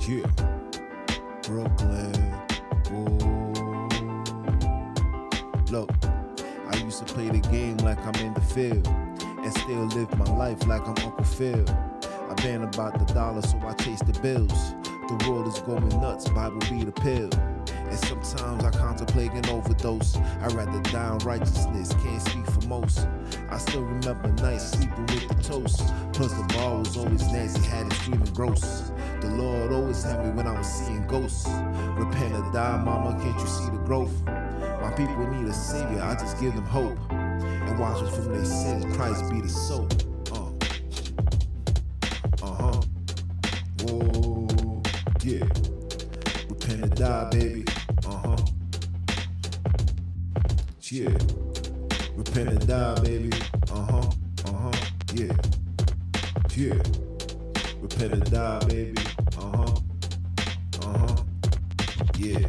Yeah, Brooklyn. Ooh. Look, I used to play the game like I'm in the field and still live my life like I'm Uncle Phil. I been about the dollar, so I chase the bills. The world is going nuts, Bible be the pill. And sometimes I contemplate an overdose. I'd rather die in righteousness, can't speak for most. I still remember nights sleeping with the toast. Plus the bar was always nasty, had it screaming gross. The Lord always had me when I was seeing ghosts. Repent or die, mama, can't you see the growth? My people need a savior, I just give them hope. And watch them from their sins, Christ be the soap. Whoa, yeah. Repent or die, baby. Yeah. Repent or die, baby. Yeah. Yeah. Repent or die, baby. Yeah.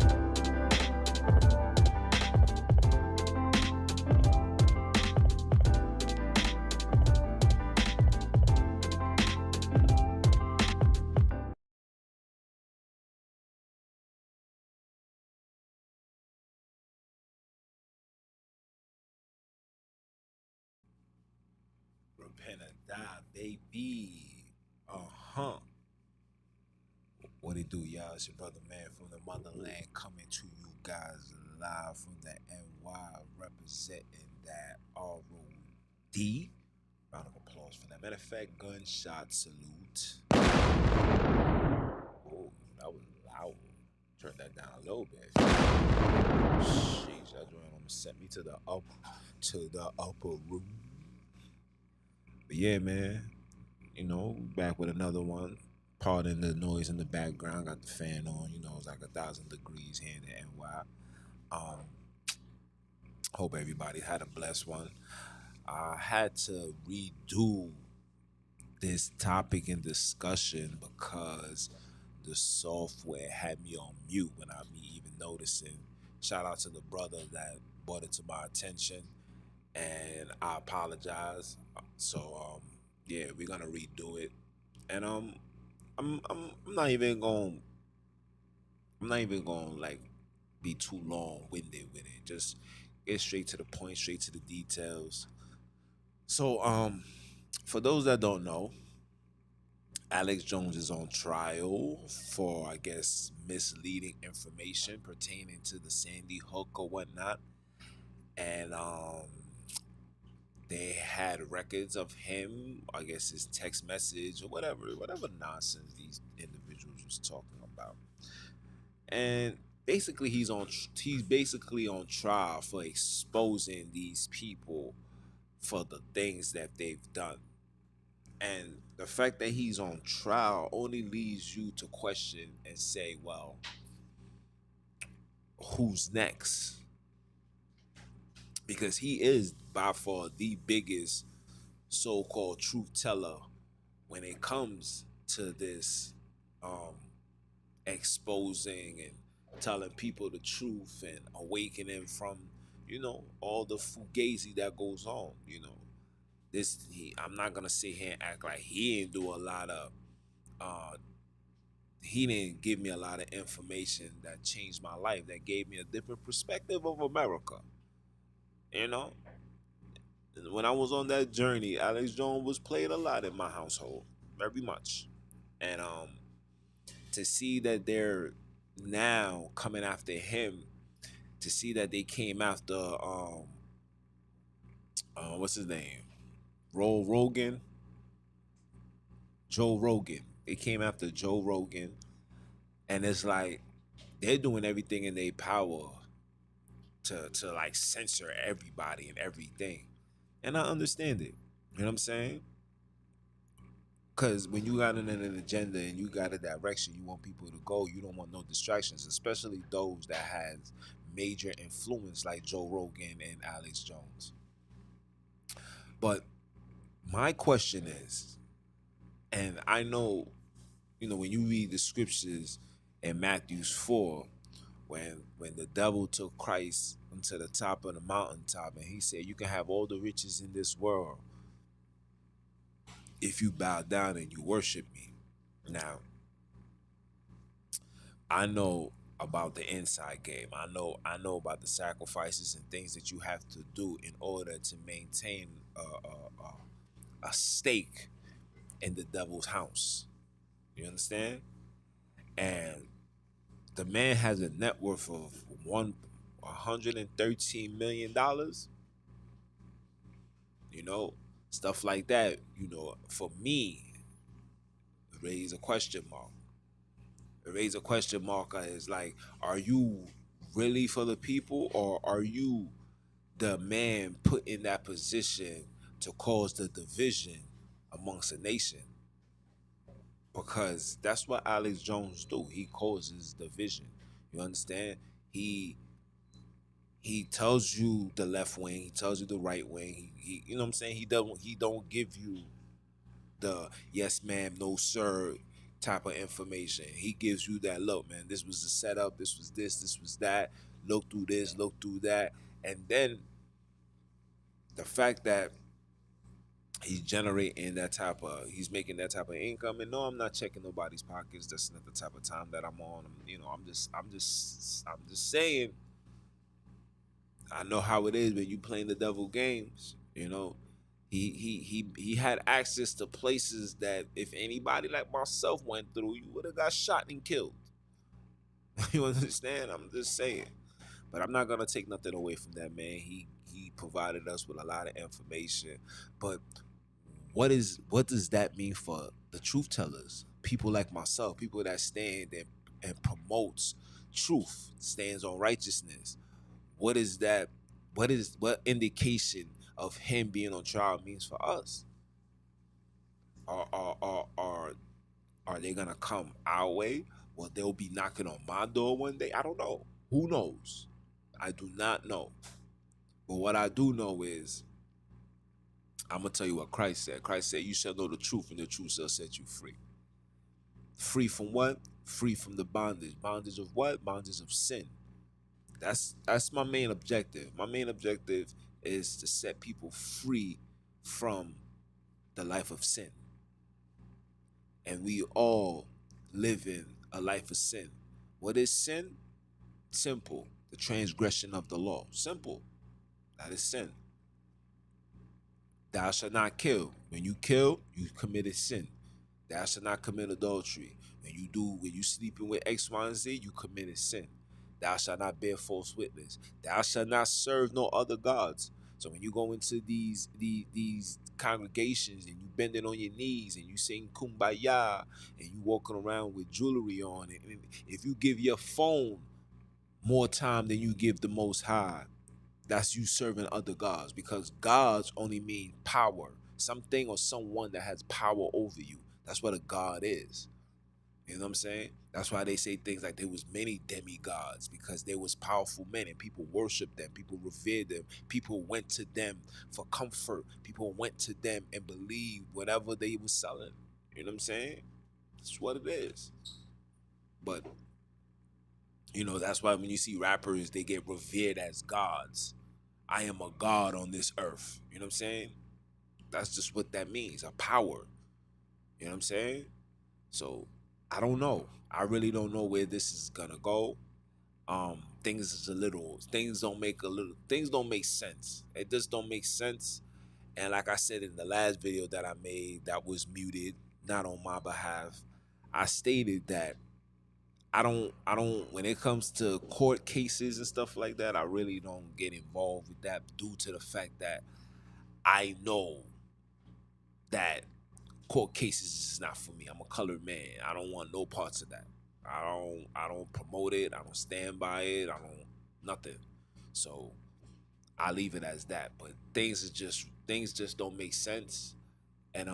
Repent or die, baby. What it do, y'all? It's your brother, man, from the motherland, coming to you guys live from the NY, representing that ROD. Round of applause for that. Matter of fact, gunshot salute. Oh, that was loud. Turn that down a little bit. Sheesh, that joint almost sent me to the upper room. But yeah, man, back with another one. Pardon the noise in the background. Got the fan on. It's like 1,000 degrees here in the NY. Hope everybody had a blessed one. I had to redo this topic and discussion because the software had me on mute without me even noticing. Shout out to the brother that brought it to my attention, and I apologize. So yeah, we're gonna redo it, and I'm not even going. I'm not even going like be too long winded with it. Just get straight to the point, straight to the details. So for those that don't know, Alex Jones is on trial for, I guess, misleading information pertaining to the Sandy Hook or whatnot. And they had records of him, I guess his text message or whatever nonsense these individuals was talking about. And basically he's basically on trial for exposing these people for the things that they've done. And the fact that he's on trial only leads you to question and say, well, who's next? Because he is by far the biggest so-called truth teller when it comes to this exposing and telling people the truth and awakening from, all the fugazi that goes on. I'm not gonna sit here and act like he didn't do a lot of he didn't give me a lot of information that changed my life, that gave me a different perspective of America. When I was on that journey, Alex Jones was played a lot in my household, very much. And to see that they're now coming after him, to see that they came after what's his name? Joe Rogan. They came after Joe Rogan, and it's like they're doing everything in their power to like censor everybody and everything. And I understand it. You know what I'm saying? Because when you got an agenda and you got a direction you want people to go, you don't want no distractions, especially those that has major influence like Joe Rogan and Alex Jones. But my question is, and I know, when you read the scriptures in Matthew 4, when the devil took Christ into the top of the mountaintop and he said, you can have all the riches in this world if you bow down and you worship me. Now, I know about the inside game. I know about the sacrifices and things that you have to do in order to maintain a stake in the devil's house. You understand? And the man has a net worth of $113 million. You know, stuff like that. You know, for me, raise a question mark. Raise a question mark is like, are you really for the people, or are you the man put in that position to cause the division amongst a nation? Because that's what Alex Jones do. He causes division. You understand? He tells you the left wing. He tells you the right wing. You know what I'm saying. He don't give you the yes ma'am, no sir type of information. He gives you that, look, man. This was the setup. This was this. This was that. Look through this. Look through that. And then the fact that he's making that type of income. And no, I'm not checking nobody's pockets. That's not the type of time that I'm on. You know, I'm just saying, I know how it is when you playing the devil games. You know, he had access to places that if anybody like myself went through, you would have got shot and killed. You understand? I'm just saying. But I'm not gonna take nothing away from that man. He provided us with a lot of information. But what does that mean for the truth tellers? People like myself, people that stand and promotes truth, stands on righteousness. What is that? What indication of him being on trial means for us? Are they gonna come our way? Well, they'll be knocking on my door one day. I don't know. Who knows? I do not know. But what I do know is, I'm gonna tell you what Christ said. Christ said, "You shall know the truth, and the truth shall set you free." Free from what? Free from the bondage. Bondage of what? Bondage of sin. That's my main objective. My main objective is to set people free from the life of sin. And we all live in a life of sin. What is sin? Simple. The transgression of the law. Simple. That is sin. Thou shalt not kill. When you kill, you committed sin. Thou shalt not commit adultery. When you sleeping with X, Y, and Z, you committed sin. Thou shalt not bear false witness. Thou shalt not serve no other gods. So when you go into these congregations and you bending on your knees and you sing kumbaya and you walking around with jewelry on, and if you give your phone more time than you give the Most High, that's you serving other gods, because gods only mean power, something or someone that has power over you. That's what a god is. You know what I'm saying? That's why they say things like there was many demigods, because there was powerful men and people worshiped them, people revered them, people went to them for comfort, people went to them and believed whatever they were selling. You know what I'm saying? That's what it is. But that's why when you see rappers, they get revered as gods. I am a god on this earth. You know what I'm saying? That's just what that means, a power. You know what I'm saying? So I don't know. I really don't know where this is gonna go. Things don't make sense. It just don't make sense. And like I said in the last video that I made that was muted, not on my behalf, I stated that I don't when it comes to court cases and stuff like that, I really don't get involved with that due to the fact that I know that court cases is not for me. I'm a colored man. I don't want no parts of that. I don't promote it. I don't stand by it. I don't nothing. So I leave it as that. But things just don't make sense. And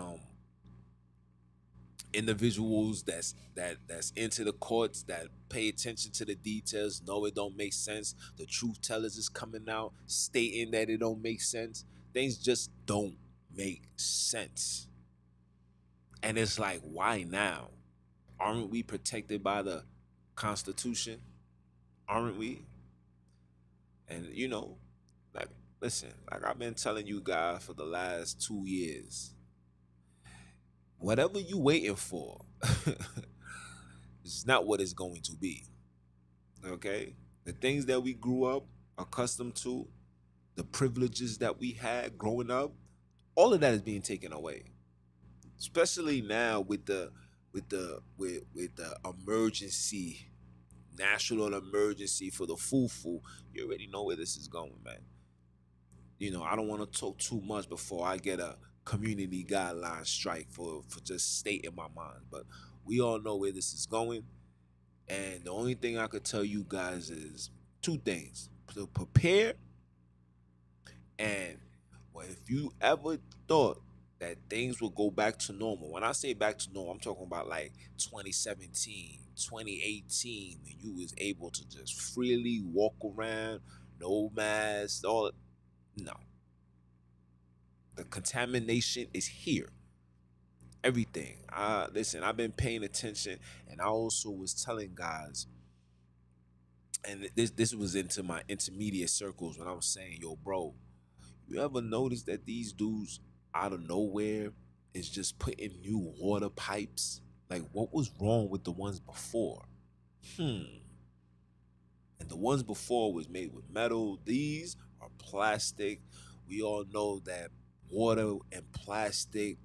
individuals that's into the courts, that pay attention to the details, know it don't make sense. The truth tellers is coming out stating that it don't make sense. Things just don't make sense. And it's like, why now? Aren't we protected by the Constitution? Aren't we? And like, listen, like I've been telling you guys for the last 2 years, whatever you waiting for, It's not what it's going to be. Okay? The things that we grew up accustomed to, the privileges that we had growing up, all of that is being taken away. Especially now with the emergency, national emergency for the fufu. You already know where this is going, man. I don't want to talk too much before I get a community guideline strike for just stating my mind. But we all know where this is going, and the only thing I could tell you guys is two things: to prepare, and well, if you ever thought that things will go back to normal, when I say back to normal, I'm talking about like 2017, 2018, when you was able to just freely walk around, no mask, all. No, the contamination is here. Everything. Listen, I've been paying attention, and I also was telling guys, and this was into my intermediate circles when I was saying, yo, bro, you ever notice that these dudes out of nowhere is just putting new water pipes? Like, what was wrong with the ones before? Hmm. And the ones before was made with metal. These are plastic. We all know that water and plastic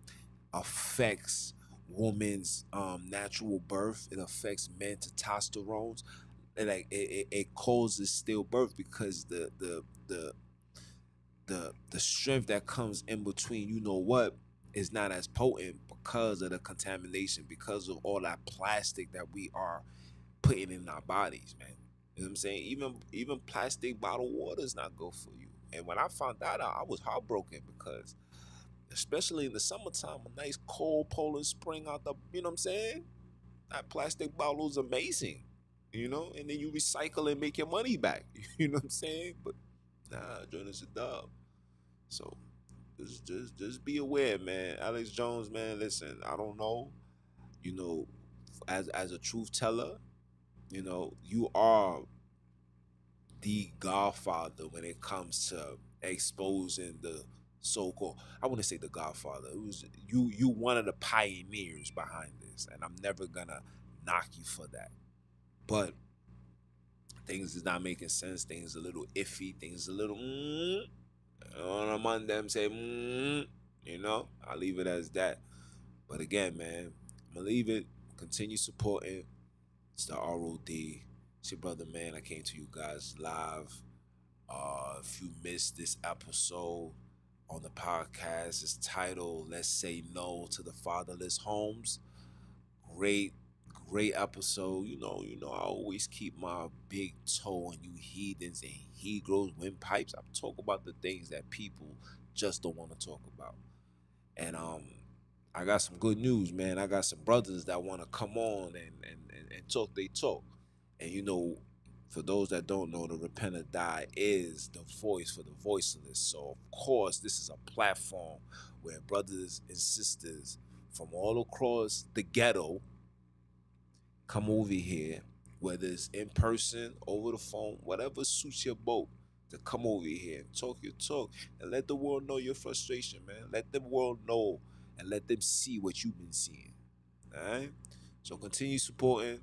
affects women's natural birth. It affects men testosterones. And like it causes stillbirth because the strength that comes in between, you know what, is not as potent because of the contamination, because of all that plastic that we are putting in our bodies, man. You know what I'm saying? Even plastic bottled water is not good for you. And when I found that out, I was heartbroken because, especially in the summertime, a nice cold Poland spring out the, you know what I'm saying? That plastic bottle is amazing, and then you recycle and make your money back. You know what I'm saying? But nah, Jonas a dub. So just be aware, man. Alex Jones, man. Listen, I don't know. You know, as a truth teller, you are the godfather when it comes to exposing the so-called, I wouldn't say the godfather. It was you one of the pioneers behind this, and I'm never gonna knock you for that. But things is not making sense. Things a little iffy. Things a little on a Monday I'm say I'll leave it as that. But again, man, I'm gonna leave it. Continue supporting. It's the ROD. It's your brother, man. I came to you guys live. If you missed this episode on the podcast, it's titled "Let's Say No to the Fatherless Homes." Great, great episode. I always keep my big toe on you heathens and Hebrews windpipes. I'm talking about the things that people just don't want to talk about. And I got some good news, man. I got some brothers that want to come on and talk they talk. And for those that don't know, the Repent or Die is the voice for the voiceless. So of course, this is a platform where brothers and sisters from all across the ghetto come over here, whether it's in person, over the phone, whatever suits your boat, to come over here and talk your talk and let the world know your frustration, man. Let the world know and let them see what you've been seeing. All right? So continue supporting.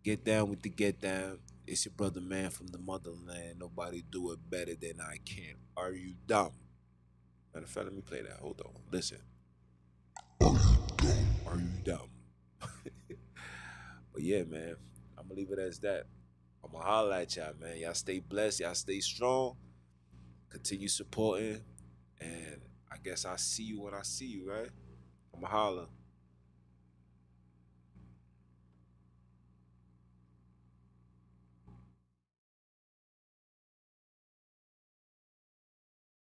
Get down with the get down. It's your brother, man, from the motherland. Nobody do it better than I can. Are you dumb? Matter of fact, let me play that. Hold on. Listen. Are you dumb? But yeah, man, I'm gonna leave it as that. I'm gonna holla at y'all, man. Y'all stay blessed. Y'all stay strong. Continue supporting. And I guess I'll see you when I see you, right? I'm gonna holla.